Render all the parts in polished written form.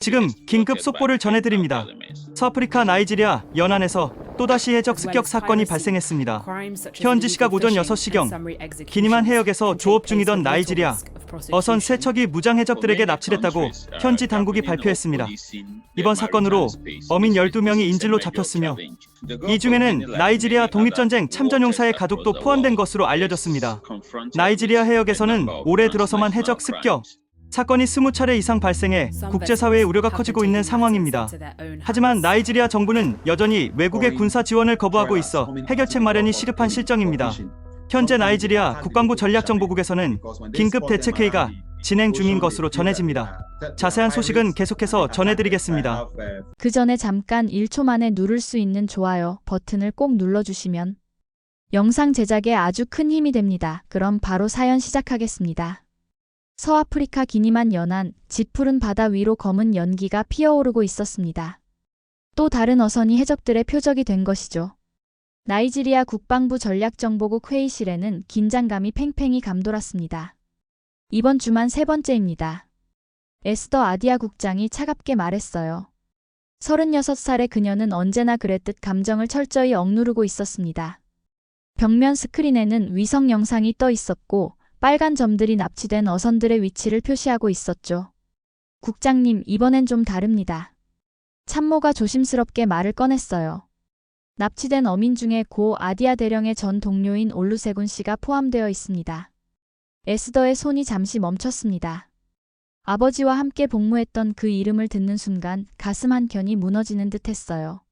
지금 긴급 속보를 전해드립니다. 서아프리카 나이지리아 연안에서 또다시 해적 습격 사건이 발생했습니다. 현지 시각 오전 6시경 기니만 해역에서 조업 중이던 나이지리아 어선 세 척이 무장 해적들에게 납치됐다고 현지 당국이 발표했습니다. 이번 사건으로 어민 12명이 인질로 잡혔으며 이 중에는 나이지리아 독립전쟁 참전용사의 가족도 포함된 것으로 알려졌습니다. 나이지리아 해역에서는 올해 들어서만 해적 습격 사건이 20차례 이상 발생해 국제사회의 우려가 커지고 있는 상황입니다. 하지만 나이지리아 정부는 여전히 외국의 군사 지원을 거부하고 있어 해결책 마련이 시급한 실정입니다. 현재 나이지리아 국방부 전략정보국에서는 긴급 대책회의가 진행 중인 것으로 전해집니다. 자세한 소식은 계속해서 전해드리겠습니다. 그 전에 잠깐 1초 만에 누를 수 있는 좋아요 버튼을 꼭 눌러주시면 영상 제작에 아주 큰 힘이 됩니다. 그럼 바로 사연 시작하겠습니다. 서아프리카 기니만 연안, 짙푸른 바다 위로 검은 연기가 피어오르고 있었습니다. 또 다른 어선이 해적들의 표적이 된 것이죠. 나이지리아 국방부 전략정보국 회의실에는 긴장감이 팽팽히 감돌았습니다. 이번 주만 세 번째입니다. 에스더 아디아 국장이 차갑게 말했어요. 36살의 그녀는 언제나 그랬듯 감정을 철저히 억누르고 있었습니다. 벽면 스크린에는 위성 영상이 떠 있었고 빨간 점들이 납치된 어선들의 위치를 표시하고 있었죠. 국장님, 이번엔 좀 다릅니다. 참모가 조심스럽게 말을 꺼냈어요. 납치된 어민 중에 고 아디아 대령의 전 동료인 올루세군 씨가 포함되어 있습니다. 에스더의 손이 잠시 멈췄습니다. 아버지와 함께 복무했던 그 이름을 듣는 순간 가슴 한켠이 무너지는 듯 했어요.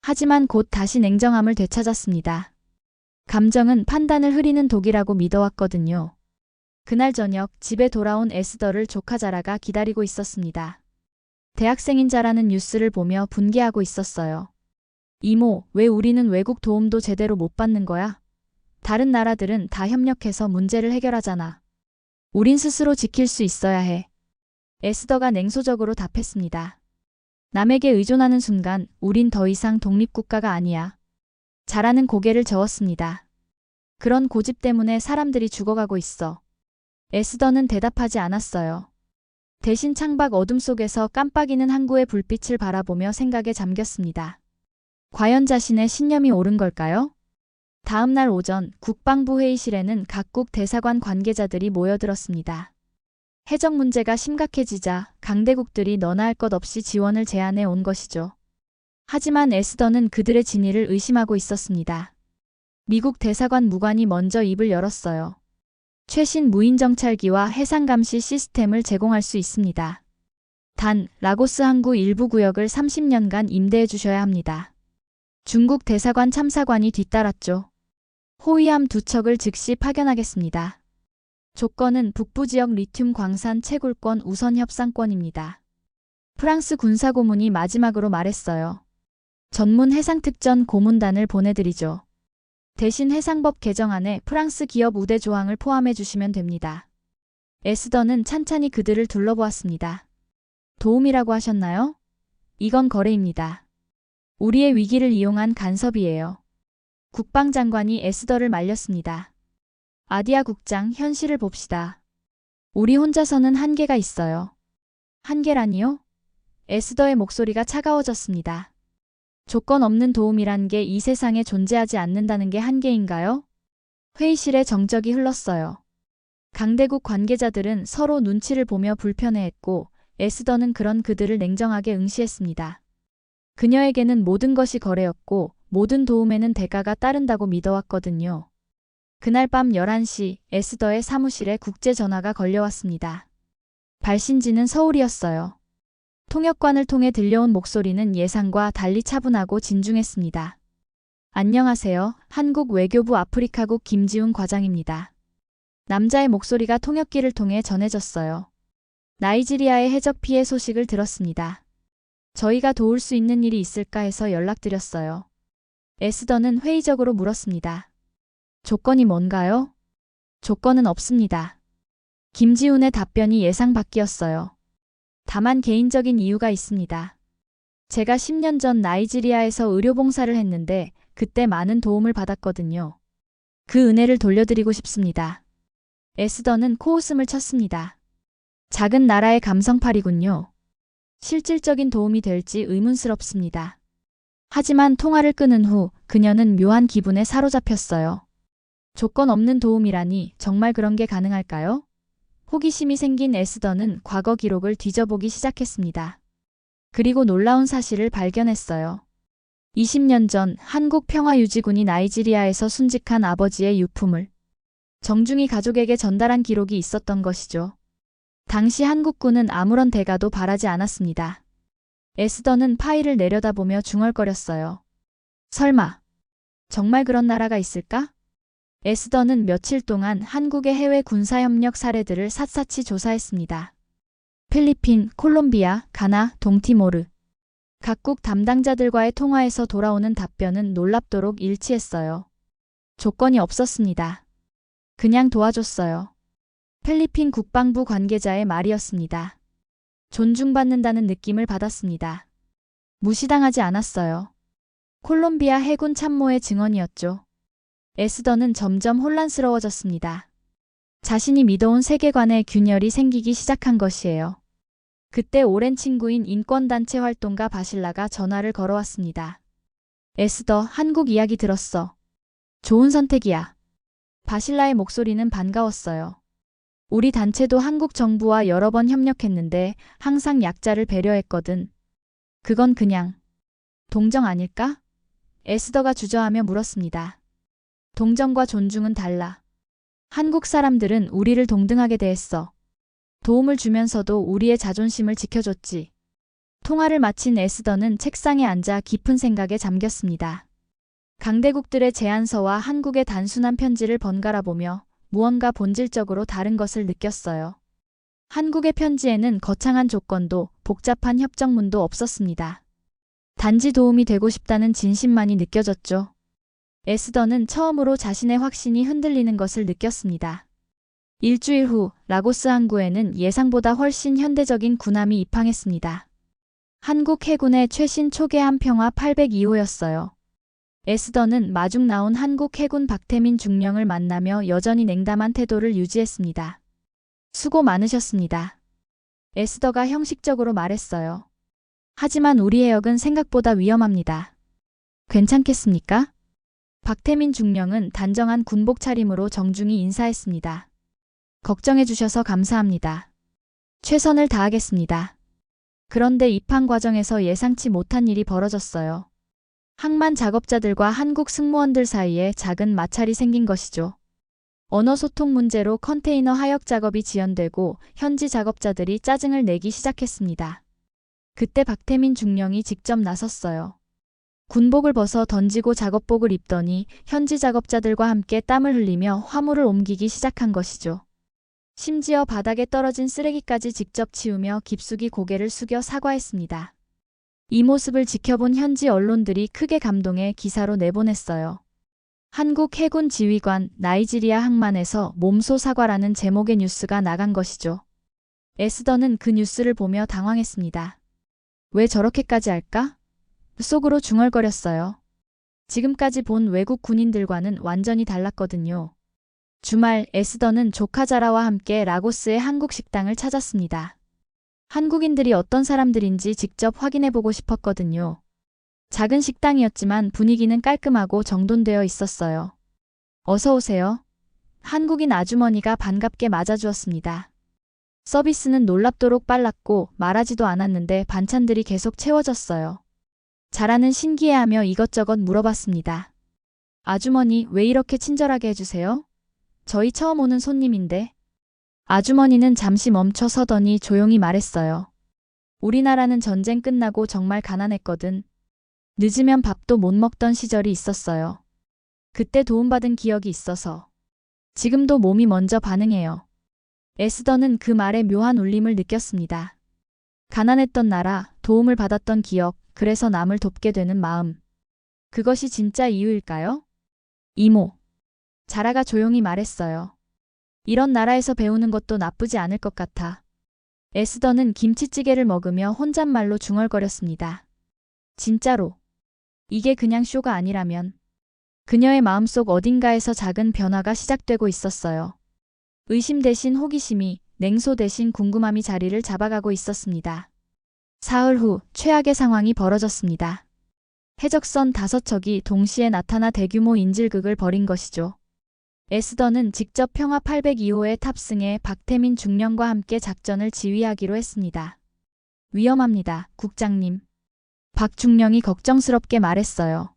하지만 곧 다시 냉정함을 되찾았습니다. 감정은 판단을 흐리는 독이라고 믿어왔거든요. 그날 저녁 집에 돌아온 에스더를 조카 자라가 기다리고 있었습니다. 대학생인 자라는 뉴스를 보며 분개하고 있었어요. 이모, 왜 우리는 외국 도움도 제대로 못 받는 거야? 다른 나라들은 다 협력해서 문제를 해결하잖아. 우린 스스로 지킬 수 있어야 해. 에스더가 냉소적으로 답했습니다. 남에게 의존하는 순간 우린 더 이상 독립국가가 아니야. 자라는 고개를 저었습니다. 그런 고집 때문에 사람들이 죽어가고 있어. 에스더는 대답하지 않았어요. 대신 창밖 어둠 속에서 깜빡이는 항구의 불빛을 바라보며 생각에 잠겼습니다. 과연 자신의 신념이 옳은 걸까요? 다음 날 오전 국방부 회의실에는 각국 대사관 관계자들이 모여들었습니다. 해적 문제가 심각해지자 강대국들이 너나 할 것 없이 지원을 제안해 온 것이죠. 하지만 에스더는 그들의 진위를 의심하고 있었습니다. 미국 대사관 무관이 먼저 입을 열었어요. 최신 무인정찰기와 해상감시 시스템을 제공할 수 있습니다. 단, 라고스 항구 일부 구역을 30년간 임대해 주셔야 합니다. 중국 대사관 참사관이 뒤따랐죠. 호위함 2척을 즉시 파견하겠습니다. 조건은 북부 지역 리튬 광산 채굴권 우선 협상권입니다. 프랑스 군사고문이 마지막으로 말했어요. 전문 해상특전 고문단을 보내드리죠. 대신 해상법 개정안에 프랑스 기업 우대 조항을 포함해 주시면 됩니다. 에스더는 찬찬히 그들을 둘러보았습니다. 도움이라고 하셨나요? 이건 거래입니다. 우리의 위기를 이용한 간섭이에요. 국방장관이 에스더를 말렸습니다. 아디아 국장, 현실을 봅시다. 우리 혼자서는 한계가 있어요. 한계라니요? 에스더의 목소리가 차가워졌습니다. 조건 없는 도움이란 게 이 세상에 존재하지 않는다는 게 한계인가요? 회의실에 정적이 흘렀어요. 강대국 관계자들은 서로 눈치를 보며 불편해했고 에스더는 그런 그들을 냉정하게 응시했습니다. 그녀에게는 모든 것이 거래였고 모든 도움에는 대가가 따른다고 믿어왔거든요. 그날 밤 11시 에스더의 사무실에 국제전화가 걸려왔습니다. 발신지는 서울이었어요. 통역관을 통해 들려온 목소리는 예상과 달리 차분하고 진중했습니다. 안녕하세요. 한국 외교부 아프리카국 김지훈 과장입니다. 남자의 목소리가 통역기를 통해 전해졌어요. 나이지리아의 해적 피해 소식을 들었습니다. 저희가 도울 수 있는 일이 있을까 해서 연락드렸어요. 에스더는 회의적으로 물었습니다. 조건이 뭔가요? 조건은 없습니다. 김지훈의 답변이 예상 밖이었어요. 다만 개인적인 이유가 있습니다. 제가 10년 전 나이지리아에서 의료봉사를 했는데 그때 많은 도움을 받았거든요. 그 은혜를 돌려드리고 싶습니다. 에스더는 코웃음을 쳤습니다. 작은 나라의 감성팔이군요. 실질적인 도움이 될지 의문스럽습니다. 하지만 통화를 끊은 후 그녀는 묘한 기분에 사로잡혔어요. 조건 없는 도움이라니 정말 그런 게 가능할까요? 호기심이 생긴 에스더는 과거 기록을 뒤져보기 시작했습니다. 그리고 놀라운 사실을 발견했어요. 20년 전 한국 평화유지군이 나이지리아에서 순직한 아버지의 유품을 정중히 가족에게 전달한 기록이 있었던 것이죠. 당시 한국군은 아무런 대가도 바라지 않았습니다. 에스더는 파일을 내려다보며 중얼거렸어요. 설마 정말 그런 나라가 있을까? 에스더는 며칠 동안 한국의 해외 군사협력 사례들을 샅샅이 조사했습니다. 필리핀, 콜롬비아, 가나, 동티모르. 각국 담당자들과의 통화에서 돌아오는 답변은 놀랍도록 일치했어요. 조건이 없었습니다. 그냥 도와줬어요. 필리핀 국방부 관계자의 말이었습니다. 존중받는다는 느낌을 받았습니다. 무시당하지 않았어요. 콜롬비아 해군 참모의 증언이었죠. 에스더는 점점 혼란스러워졌습니다. 자신이 믿어온 세계관에 균열이 생기기 시작한 것이에요. 그때 오랜 친구인 인권단체 활동가 바실라가 전화를 걸어왔습니다. 에스더, 한국 이야기 들었어. 좋은 선택이야. 바실라의 목소리는 반가웠어요. 우리 단체도 한국 정부와 여러 번 협력했는데 항상 약자를 배려했거든. 그건 그냥 동정 아닐까? 에스더가 주저하며 물었습니다. 동정과 존중은 달라. 한국 사람들은 우리를 동등하게 대했어. 도움을 주면서도 우리의 자존심을 지켜줬지. 통화를 마친 에스더는 책상에 앉아 깊은 생각에 잠겼습니다. 강대국들의 제안서와 한국의 단순한 편지를 번갈아 보며 무언가 본질적으로 다른 것을 느꼈어요. 한국의 편지에는 거창한 조건도 복잡한 협정문도 없었습니다. 단지 도움이 되고 싶다는 진심만이 느껴졌죠. 에스더는 처음으로 자신의 확신이 흔들리는 것을 느꼈습니다. 일주일 후 라고스 항구에는 예상보다 훨씬 현대적인 군함이 입항했습니다. 한국 해군의 최신 초계함 평화 802호였어요. 에스더는 마중 나온 한국 해군 박태민 중령을 만나며 여전히 냉담한 태도를 유지했습니다. 수고 많으셨습니다. 에스더가 형식적으로 말했어요. 하지만 우리 해역은 생각보다 위험합니다. 괜찮겠습니까? 박태민 중령은 단정한 군복 차림으로 정중히 인사했습니다. 걱정해 주셔서 감사합니다. 최선을 다하겠습니다. 그런데 입항 과정에서 예상치 못한 일이 벌어졌어요. 항만 작업자들과 한국 승무원들 사이에 작은 마찰이 생긴 것이죠. 언어 소통 문제로 컨테이너 하역 작업이 지연되고 현지 작업자들이 짜증을 내기 시작했습니다. 그때 박태민 중령이 직접 나섰어요. 군복을 벗어 던지고 작업복을 입더니 현지 작업자들과 함께 땀을 흘리며 화물을 옮기기 시작한 것이죠. 심지어 바닥에 떨어진 쓰레기까지 직접 치우며 깊숙이 고개를 숙여 사과했습니다. 이 모습을 지켜본 현지 언론들이 크게 감동해 기사로 내보냈어요. 한국 해군 지휘관 나이지리아 항만에서 몸소 사과라는 제목의 뉴스가 나간 것이죠. 에스더는 그 뉴스를 보며 당황했습니다. 왜 저렇게까지 할까? 속으로 중얼거렸어요. 지금까지 본 외국 군인들과는 완전히 달랐거든요. 주말 에스더는 조카 자라와 함께 라고스의 한국 식당을 찾았습니다. 한국인들이 어떤 사람들인지 직접 확인해보고 싶었거든요. 작은 식당이었지만 분위기는 깔끔하고 정돈되어 있었어요. 어서 오세요. 한국인 아주머니가 반갑게 맞아주었습니다. 서비스는 놀랍도록 빨랐고 말하지도 않았는데 반찬들이 계속 채워졌어요. 자라는 신기해하며 이것저것 물어봤습니다. 아주머니, 왜 이렇게 친절하게 해주세요? 저희 처음 오는 손님인데. 아주머니는 잠시 멈춰 서더니 조용히 말했어요. 우리나라는 전쟁 끝나고 정말 가난했거든. 늦으면 밥도 못 먹던 시절이 있었어요. 그때 도움받은 기억이 있어서. 지금도 몸이 먼저 반응해요. 에스더는 그 말에 묘한 울림을 느꼈습니다. 가난했던 나라, 도움을 받았던 기억, 그래서 남을 돕게 되는 마음. 그것이 진짜 이유일까요? 이모. 자라가 조용히 말했어요. 이런 나라에서 배우는 것도 나쁘지 않을 것 같아. 에스더는 김치찌개를 먹으며 혼잣말로 중얼거렸습니다. 진짜로. 이게 그냥 쇼가 아니라면. 그녀의 마음속 어딘가에서 작은 변화가 시작되고 있었어요. 의심 대신 호기심이, 냉소 대신 궁금함이 자리를 잡아가고 있었습니다. 사흘 후 최악의 상황이 벌어졌습니다. 해적선 5척이 동시에 나타나 대규모 인질극을 벌인 것이죠. 에스더는 직접 평화 802호에 탑승해 박태민 중령과 함께 작전을 지휘하기로 했습니다. 위험합니다, 국장님. 박 중령이 걱정스럽게 말했어요.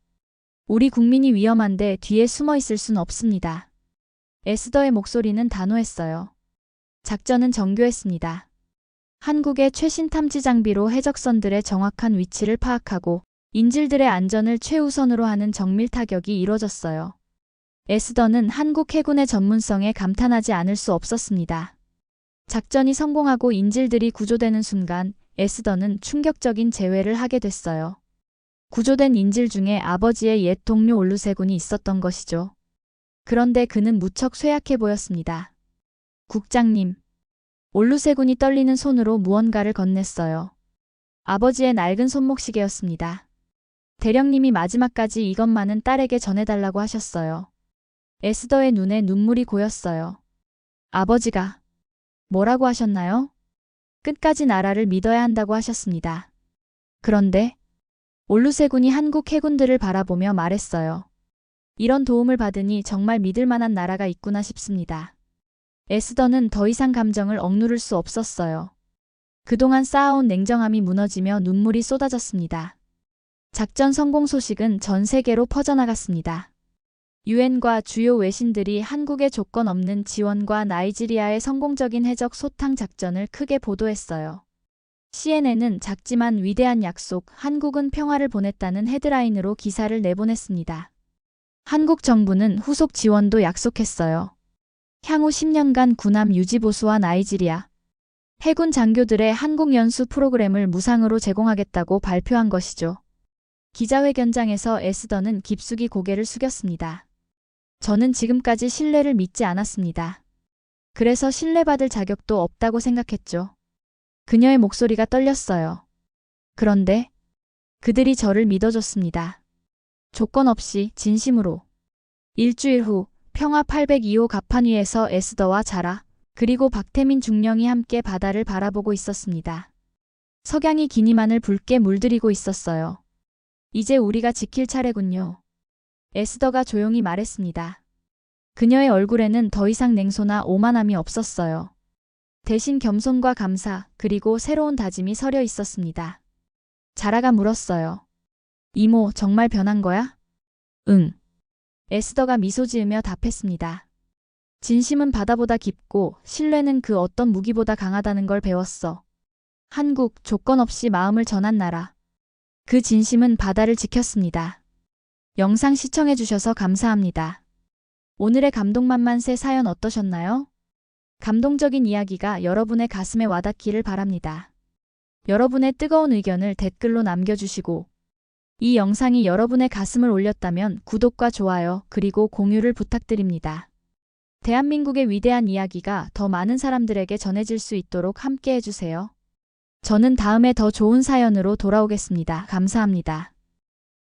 우리 국민이 위험한데 뒤에 숨어 있을 순 없습니다. 에스더의 목소리는 단호했어요. 작전은 정교했습니다. 한국의 최신 탐지 장비로 해적선들의 정확한 위치를 파악하고 인질들의 안전을 최우선으로 하는 정밀 타격이 이뤄졌어요. 에스더는 한국 해군의 전문성에 감탄하지 않을 수 없었습니다. 작전이 성공하고 인질들이 구조되는 순간 에스더는 충격적인 재회를 하게 됐어요. 구조된 인질 중에 아버지의 옛 동료 올루세군이 있었던 것이죠. 그런데 그는 무척 쇠약해 보였습니다. 국장님. 올루세군이 떨리는 손으로 무언가를 건넸어요. 아버지의 낡은 손목시계였습니다. 대령님이 마지막까지 이것만은 딸에게 전해달라고 하셨어요. 에스더의 눈에 눈물이 고였어요. 아버지가 뭐라고 하셨나요? 끝까지 나라를 믿어야 한다고 하셨습니다. 그런데 올루세군이 한국 해군들을 바라보며 말했어요. 이런 도움을 받으니 정말 믿을 만한 나라가 있구나 싶습니다. 에스더는 더 이상 감정을 억누를 수 없었어요. 그동안 쌓아온 냉정함이 무너지며 눈물이 쏟아졌습니다. 작전 성공 소식은 전 세계로 퍼져나갔습니다. 유엔과 주요 외신들이 한국의 조건 없는 지원과 나이지리아의 성공적인 해적 소탕 작전을 크게 보도했어요. CNN은 작지만 위대한 약속, 한국은 평화를 보냈다는 헤드라인으로 기사를 내보냈습니다. 한국 정부는 후속 지원도 약속했어요. 향후 10년간 군함 유지보수와 나이지리아, 해군 장교들의 한국 연수 프로그램을 무상으로 제공하겠다고 발표한 것이죠. 기자회견장에서 에스더는 깊숙이 고개를 숙였습니다. 저는 지금까지 신뢰를 믿지 않았습니다. 그래서 신뢰받을 자격도 없다고 생각했죠. 그녀의 목소리가 떨렸어요. 그런데 그들이 저를 믿어줬습니다. 조건 없이 진심으로. 일주일 후 평화 802호 갑판 위에서 에스더와 자라 그리고 박태민 중령이 함께 바다를 바라보고 있었습니다. 석양이 기니만을 붉게 물들이고 있었어요. 이제 우리가 지킬 차례군요. 에스더가 조용히 말했습니다. 그녀의 얼굴에는 더 이상 냉소나 오만함이 없었어요. 대신 겸손과 감사 그리고 새로운 다짐이 서려 있었습니다. 자라가 물었어요. 이모, 정말 변한 거야? 응. 에스더가 미소 지으며 답했습니다. 진심은 바다보다 깊고 신뢰는 그 어떤 무기보다 강하다는 걸 배웠어. 한국, 조건 없이 마음을 전한 나라. 그 진심은 바다를 지켰습니다. 영상 시청해주셔서 감사합니다. 오늘의 감동만만세 사연 어떠셨나요? 감동적인 이야기가 여러분의 가슴에 와닿기를 바랍니다. 여러분의 뜨거운 의견을 댓글로 남겨주시고 이 영상이 여러분의 가슴을 울렸다면 구독과 좋아요 그리고 공유를 부탁드립니다. 대한민국의 위대한 이야기가 더 많은 사람들에게 전해질 수 있도록 함께 해주세요. 저는 다음에 더 좋은 사연으로 돌아오겠습니다. 감사합니다.